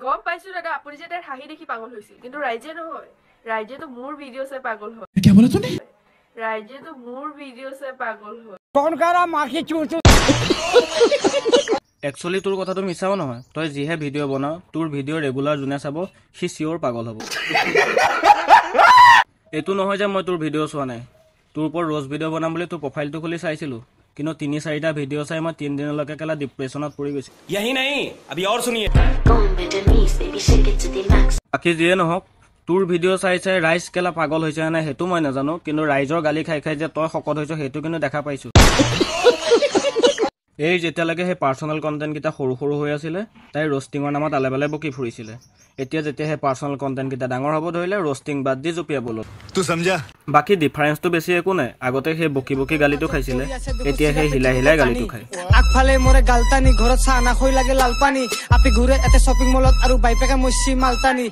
গম পাইছো দাদা আপুনি যে তাইৰ হাঁহি দেখি পাগল হৈছিল কিন্তু ৰাইজে নহয় ৰাইজেতো মোৰ ভিডিঅ' চাই পাগল হয় কি बोला तूने ৰাইজেতো মোৰ ভিডিঅ' চাই পাগল হয় कौन कह रहा माखी चूर चूर একচুৱেলি তোৰ কথাটো মিছাও নহয় তই যিহে ভিডিঅ' বনাও তোৰ ভিডিঅ' ৰেগুলাৰ যোনে চাব সি চিঅ'ৰ পাগল হ'ব এইটো নহয় যে মই তোৰ ভিডিঅ' চোৱা নাই তোৰ ওপৰত ৰ'জ ভিডিঅ' বনাম বুলি তোৰ প্ৰফাইলটো খুলি চাইছিলোঁ কিন্তু 3-4টা ভিডিঅ' চাই মই 3 দিনলৈকে কেলা ডিপ্ৰেশ্যনত পৰি গৈছোঁ यही नहीं अभी और सुनिए বাকী যিয়ে নহওক তোৰ ভিডিঅ' চাই চাই ৰাইজ কেলা পাগল হৈছে নে সেইটো মই নাজানো কিন্তু ৰাইজৰ গালি খাই খাই যে তই শকত হৈছ সেইটো কিন্তু দেখা পাইছোঁ এই যেতিয়ালৈকে সেই পাৰ্চনেল কণ্টেণ্ট কেইটা সৰু সৰু হৈ আছিলে তাই ৰষ্টিঙৰ নামত আলে বালে বকি ফুৰিছিলে এতিয়া যেতিয়া সেই পাৰ্চনেল কণ্টেণ্ট কেইটা ডাঙৰ হ'ব ধৰিলে ৰষ্টিং বাদ দি জুপিয়াবলৈ तू समझा বাকী ডিফাৰেন্সটো বেছি একো নাই আগতে সেই বকি বকি গালিটো খাইছিলে এতিয়া সেই হিলাই হিলাই গালিটো খায় আগফালে মোৰে গালতানি ঘৰত চাহ নাখৈ লাগে লাল পানী আপি ঘূৰে এতে শ্বপিং মলত আৰু বাইপেকে মচি মালতানি